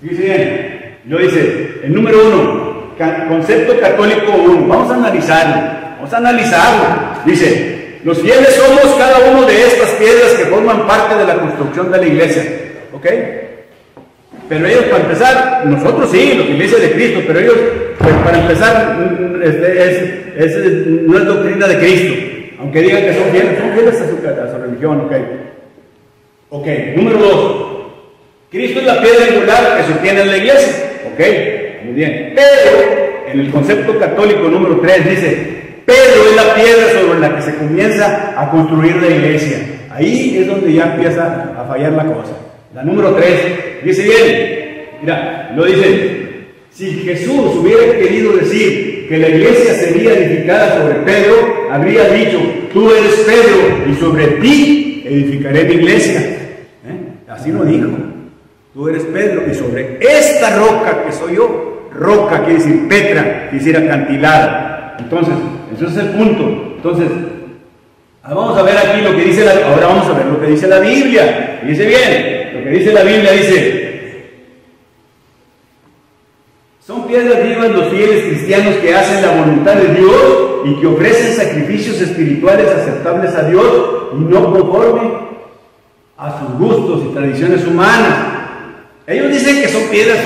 Dice bien, lo dice, el número 1, concepto católico 1, vamos a analizarlo, dice, los fieles somos cada uno de estas piedras que forman parte de la construcción de la iglesia, ¿ok? Pero ellos, para empezar, nosotros sí, los iglesias de Cristo, pero ellos, pues para empezar, no es doctrina de Cristo, aunque digan que son fieles a su religión, ¿ok? Ok, número 2, Cristo es la piedra angular que sostiene la iglesia, ¿ok? Muy bien, pero en el concepto católico número 3 dice, Pedro es la piedra sobre la que se comienza a construir la iglesia. Ahí es donde ya empieza a fallar la cosa. La número 3 dice bien, mira, lo dice, si Jesús hubiera querido decir que la iglesia sería edificada sobre Pedro, habría dicho, tú eres Pedro y sobre ti edificaré mi iglesia. Así lo dijo, tú eres Pedro y sobre esta roca que soy yo, roca quiere decir Petra, quiere decir acantilada. Entonces, ese es el punto. Entonces, vamos a ver aquí lo que dice ahora vamos a ver lo que dice la Biblia. Y dice bien, lo que dice la Biblia dice, son piedras vivas los fieles cristianos que hacen la voluntad de Dios y que ofrecen sacrificios espirituales aceptables a Dios y no conforme a sus gustos y tradiciones humanas. Ellos dicen que son piedras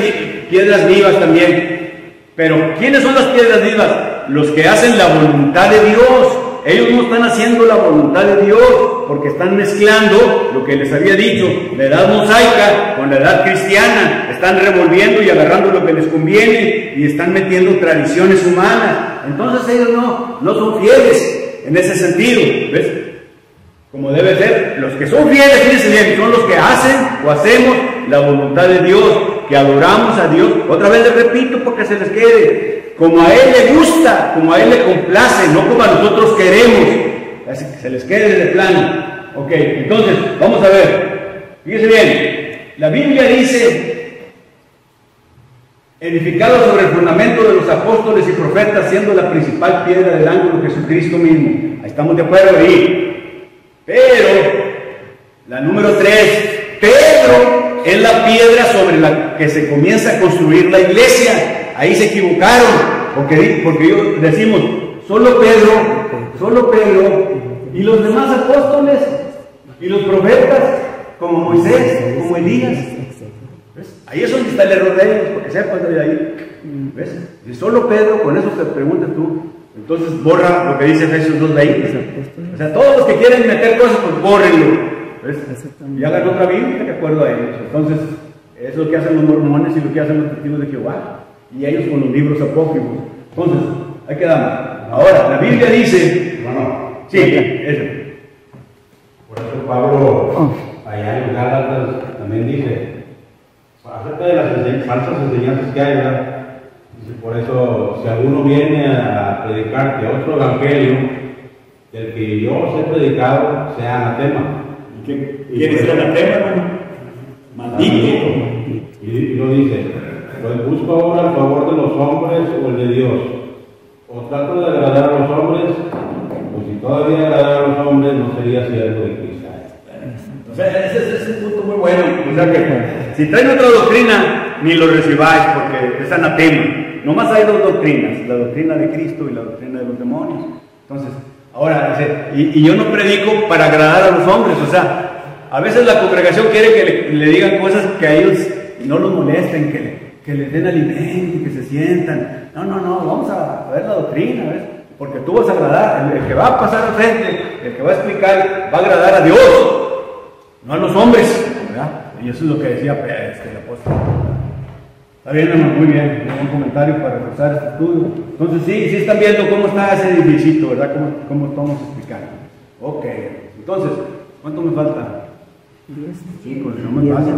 vivas también, pero ¿quiénes son las piedras vivas? Los que hacen la voluntad de Dios. Ellos no están haciendo la voluntad de Dios porque están mezclando lo que les había dicho, la edad mosaica con la edad cristiana. Están revolviendo y agarrando lo que les conviene y están metiendo tradiciones humanas. Entonces ellos no son fieles en ese sentido, ¿ves? Como debe ser, los que son fieles, fíjense bien, son los que hacen o hacemos la voluntad de Dios, que adoramos a Dios. Otra vez les repito porque se les quede, como a Él le gusta, como a Él le complace, no como a nosotros queremos. Así que se les quede de plano. Ok, entonces, vamos a ver, fíjense bien, la Biblia dice, edificado sobre el fundamento de los apóstoles y profetas, siendo la principal piedra del ángulo Jesucristo mismo. Ahí estamos de acuerdo ahí. Pero, la número 3, Pedro es la piedra sobre la que se comienza a construir la iglesia. Ahí se equivocaron, porque decimos, solo Pedro, y los demás apóstoles, y los profetas, como Moisés, como Elías. ¿Ves? Ahí es donde está el error de ellos, porque sepas de ahí. ¿Ves? Si solo Pedro, con eso te preguntas tú, entonces borra lo que dice Efesios 2:20. O sea, todos los que quieren meter cosas, pues bórrenlo. ¿Ves? Y hagan otra Biblia de acuerdo a ellos. Entonces, es lo que hacen los mormones y lo que hacen los testigos de Jehová. Y ellos con los libros apócrifos. Entonces, ahí quedamos. Ahora, la Biblia dice... Bueno, sí, eso. Por eso Pablo, allá en Gálatas, también dice, acerca de las falsas enseñanzas que hay, ¿verdad? Dice, por eso, si alguno viene a predicarte otro evangelio, del que yo os he predicado, sea anatema. ¿Quién es el anatema, hermano? Maldito. Y lo dice, pues busco ahora el favor de los hombres o el de Dios. O trato de agradar a los hombres, pues si todavía agradar a los hombres no sería siervo de Cristo. O sea, ese es un punto muy bueno. O sea que si traen otra doctrina, ni lo recibáis, porque es anatema. Nomás hay dos doctrinas, la doctrina de Cristo y la doctrina de los demonios. Entonces, ahora, y yo no predico para agradar a los hombres. O sea, a veces la congregación quiere que le digan cosas que a ellos no los molesten, que les den alimento y que se sientan. No, vamos a ver la doctrina, ¿ves? Porque tú vas a agradar, el que va a pasar al frente, el que va a explicar, va a agradar a Dios, no a los hombres, ¿verdad? Y eso es lo que decía el apóstol. Está bien, hermano, muy bien, un comentario para reforzar este estudio. Entonces sí están viendo cómo está ese edificio, ¿verdad? Cómo estamos explicando. Ok, entonces, ¿cuánto me falta? 5, no me pasa.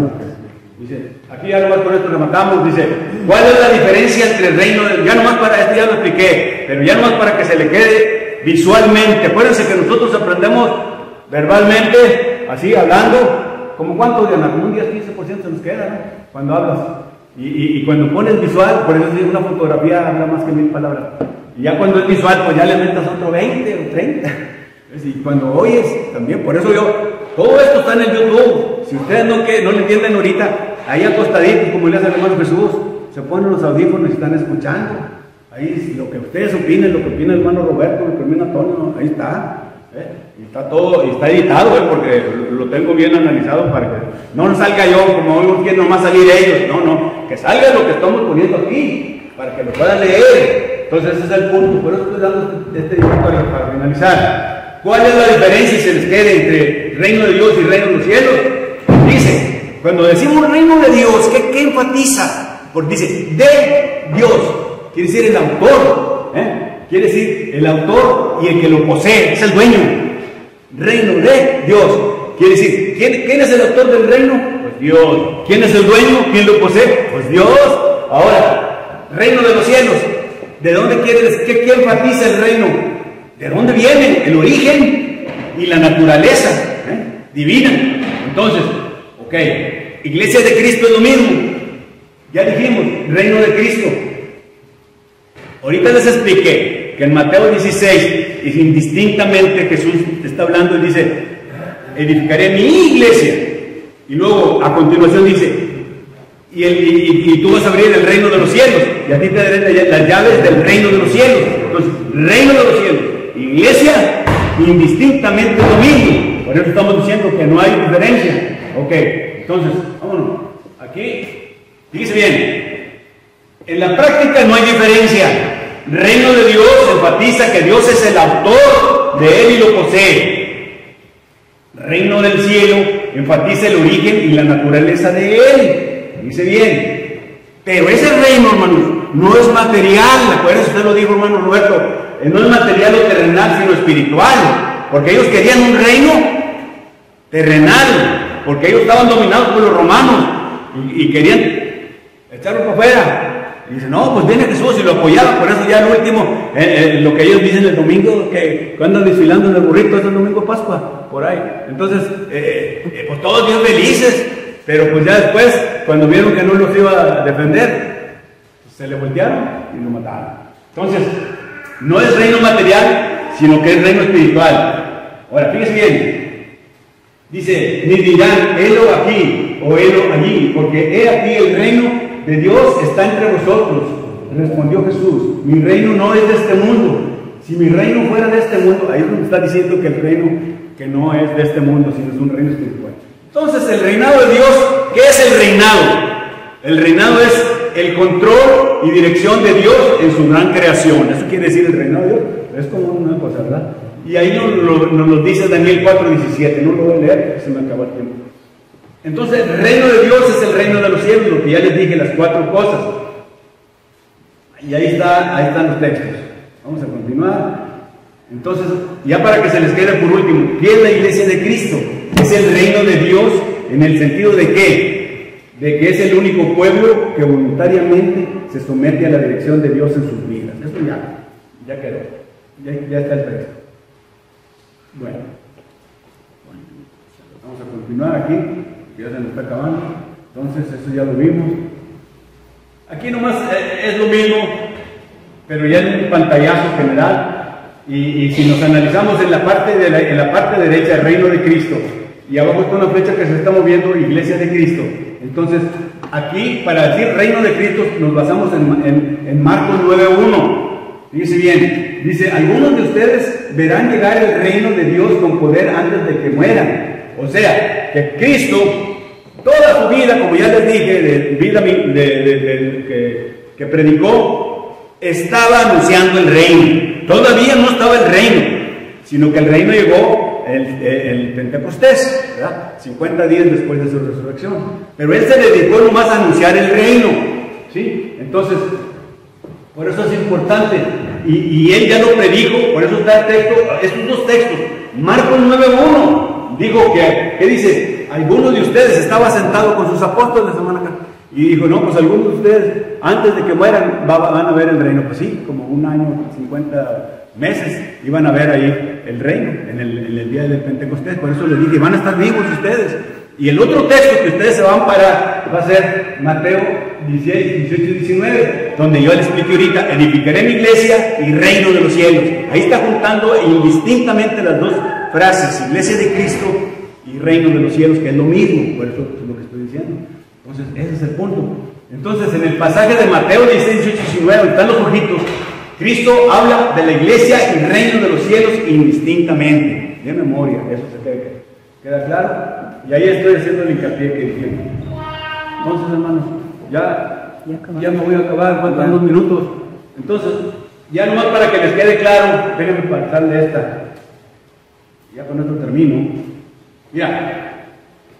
Dice, aquí ya nomás con esto rematamos, dice, ¿cuál es la diferencia entre el reino de... Ya nomás para esto ya lo expliqué, pero ya nomás para que se le quede visualmente. Acuérdense que nosotros aprendemos verbalmente, así, hablando, como cuánto, Diana, como un 10-15% se nos queda, ¿no? Cuando hablas. Y cuando pones visual, por eso una fotografía habla más que 1000 palabras. Y ya cuando es visual, pues ya le metas otro 20 o 30. Y cuando oyes, también, por eso todo esto está en el YouTube. Si ustedes no le entienden ahorita, ahí acostaditos, como le hace el hermano Jesús, se ponen los audífonos y están escuchando. Ahí lo que ustedes opinen, lo que opina el hermano Roberto, lo que opina Antonio, ahí está. Y está todo, y está editado, porque lo tengo bien analizado para que no salga yo como hoy quiero nomás salir ellos. No, que salga lo que estamos poniendo aquí, para que lo puedan leer. Entonces ese es el punto, por eso estoy dando este directorio para finalizar. ¿Cuál es la diferencia, si se les quede, entre reino de Dios y reino de los cielos? Dice, cuando decimos reino de Dios, ¿qué enfatiza? Porque dice, de Dios, quiere decir el autor, quiere decir el autor y el que lo posee, es el dueño. Reino de Dios, quiere decir, ¿quién es el autor del reino? Pues Dios. ¿Quién es el dueño? ¿Quién lo posee? Pues Dios. Ahora, reino de los cielos, ¿de dónde qué enfatiza el reino? ¿De dónde viene? El origen y la naturaleza divina. Entonces, ok, iglesia de Cristo es lo mismo. Ya dijimos, reino de Cristo. Ahorita les expliqué que en Mateo 16, indistintamente Jesús está hablando y dice, edificaré mi iglesia. Y luego, a continuación dice, y tú vas a abrir el reino de los cielos, y a ti te daré las llaves del reino de los cielos. Entonces, reino de los cielos, iglesia, indistintamente lo mismo. Por eso estamos diciendo que no hay diferencia. Ok, entonces, vámonos. Aquí, fíjese bien, en la práctica no hay diferencia. Reino de Dios enfatiza que Dios es el autor de él y lo posee. Reino del cielo enfatiza el origen y la naturaleza de él. Dice bien. Pero ese reino, hermanos, no es material. Acuérdense, usted lo dijo, hermano Roberto. No es material o terrenal, sino espiritual. Porque ellos querían un reino terrenal. Porque ellos estaban dominados por los romanos. Y querían echarlo para afuera. Y dice, no, pues viene Jesús y lo apoyaban. Por eso ya el último, lo que ellos dicen el domingo, que andan desfilando en el burrito, es el domingo de Pascua, por ahí. Entonces, pues todos bien felices, pero pues ya después, cuando vieron que no los iba a defender, se le voltearon y lo mataron. Entonces, no es reino material, sino que es reino espiritual. Ahora, fíjese bien. Dice, ni dirán, helo aquí o helo allí, porque he aquí el reino de Dios está entre vosotros. Respondió Jesús, mi reino no es de este mundo. Si mi reino fuera de este mundo, ahí es donde está diciendo que el reino que no es de este mundo, sino es un reino espiritual. Entonces, el reinado de Dios, ¿qué es el reinado? El reinado es el control y dirección de Dios en su gran creación. Eso quiere decir el reinado de Dios. Es como una cosa, ¿verdad? Y ahí nos lo dice Daniel 4:17. No lo voy a leer, se me acabó el tiempo. Entonces, el reino de Dios es el reino de los cielos, lo que ya les dije, las 4 cosas. Y ahí están los textos. Vamos a continuar. Entonces, ya para que se les quede por último, ¿qué es la iglesia de Cristo? Es el reino de Dios en el sentido de ¿qué? De que es el único pueblo que voluntariamente se somete a la dirección de Dios en sus vidas. Esto ya quedó. Ya está el texto. Bueno, vamos a continuar aquí, que ya se nos está acabando. Entonces, eso ya lo vimos. Aquí nomás es lo mismo, pero ya en un pantallazo general. Y si nos analizamos en la parte derecha, el reino de Cristo, y abajo está una flecha que se está moviendo, iglesia de Cristo. Entonces, aquí, para decir reino de Cristo, nos basamos en Marcos 9:1. Fíjense bien, dice, algunos de ustedes verán llegar el reino de Dios con poder antes de que mueran. O sea, que Cristo, toda su vida, como ya les dije, de vida que predicó, estaba anunciando el reino. Todavía no estaba el reino, sino que el reino llegó el Pentecostés, ¿verdad? 50 días después de su resurrección. Pero él se dedicó nomás a anunciar el reino, ¿sí? Entonces, por eso es importante. Y él ya lo predijo, por eso está el texto, estos 2 textos. Marcos 9:1 dijo que dice, algunos de ustedes, estaba sentado con sus apóstoles la semana acá, y dijo, no, pues algunos de ustedes, antes de que mueran, van a ver el reino. Pues sí, como 1 año, 50 meses, iban a ver ahí el reino, en el día del Pentecostés. Por eso les dije, van a estar vivos ustedes. Y el otro texto que ustedes se van a parar va a ser Mateo 16, 18 y 19, donde yo les expliqué ahorita, edificaré mi iglesia y reino de los cielos. Ahí está juntando indistintamente las 2 frases, iglesia de Cristo y reino de los cielos, que es lo mismo. Por eso es lo que estoy diciendo. Entonces, ese es el punto. Entonces, en el pasaje de Mateo 16, 18 y 19, donde están los ojitos, Cristo habla de la iglesia y reino de los cielos indistintamente, de memoria. Eso se queda claro. Y ahí estoy haciendo el hincapié que dije. Entonces, hermanos, ya me voy a acabar, faltan 2 minutos. Entonces, ya nomás para que les quede claro, déjenme pasarle esta. Ya con esto termino. Mira,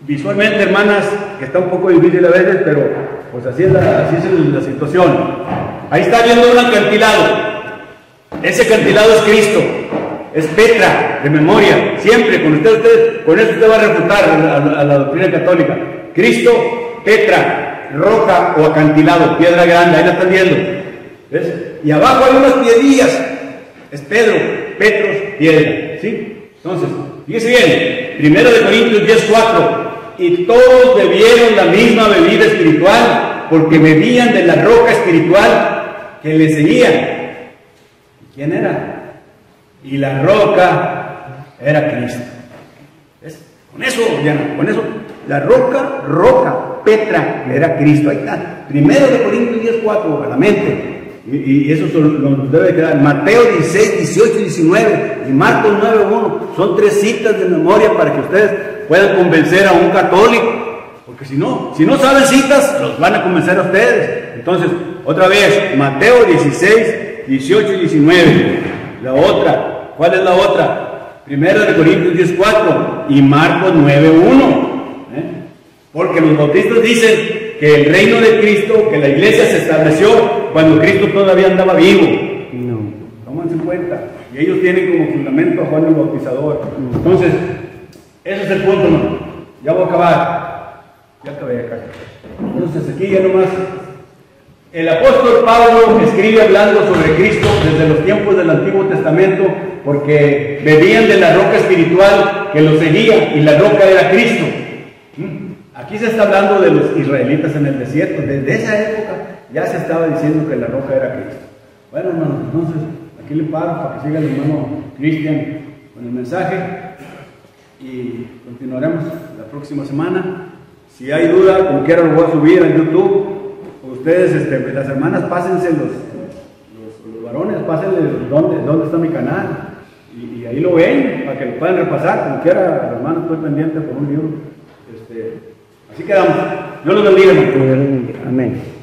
visualmente, hermanas, que está un poco difícil a veces, pero pues así es la situación. Ahí está viendo un acantilado. Ese acantilado es Cristo. Es Petra, de memoria, siempre, con eso usted va a refutar a la doctrina católica. Cristo, Petra, roca o acantilado, piedra grande, ahí la están viendo. ¿Ves? Y abajo hay unas piedrillas, es Pedro, Petros, piedra, ¿sí? Entonces, fíjese bien, 1 Corintios 10:4, y todos bebieron la misma bebida espiritual, porque bebían de la roca espiritual que les seguía. ¿Quién era? Y la roca era Cristo. ¿Ves? Con eso, Diana, con eso, la roca, Petra, era Cristo. Ahí está. 1 Corintios 10:4 a la mente. Y eso nos debe quedar. Mateo 16, 18 y 19 y Marcos 9:1. Son 3 citas de memoria para que ustedes puedan convencer a un católico. Porque si no saben citas, los van a convencer a ustedes. Entonces, otra vez, Mateo 16, 18 y 19. La otra, ¿cuál es la otra? 1 Corintios 10:4 y Marcos 9:1. Porque los bautistas dicen que el reino de Cristo, que la iglesia se estableció cuando Cristo todavía andaba vivo. No, tómense en cuenta. Y ellos tienen como fundamento a Juan el Bautizador. Entonces, ese es el punto, ¿no? Ya voy a acabar. Ya acabé acá. Entonces, aquí ya nomás. El apóstol Pablo escribe hablando sobre Cristo desde los tiempos del Antiguo Testamento, porque bebían de la roca espiritual que los seguía, y la roca era Cristo. Aquí se está hablando de los israelitas en el desierto. Desde esa época ya se estaba diciendo que la roca era Cristo. Bueno, hermanos, entonces aquí le paro para que siga el hermano Cristian con el mensaje y continuaremos la próxima semana. Si hay duda, como quiera lo voy a subir a YouTube. Ustedes, las hermanas, pásense los varones, pásenle dónde está mi canal y ahí lo ven para que lo puedan repasar. Como quiera, hermano, estoy pendiente por un libro. Así quedamos. Dios los bendiga. Amén.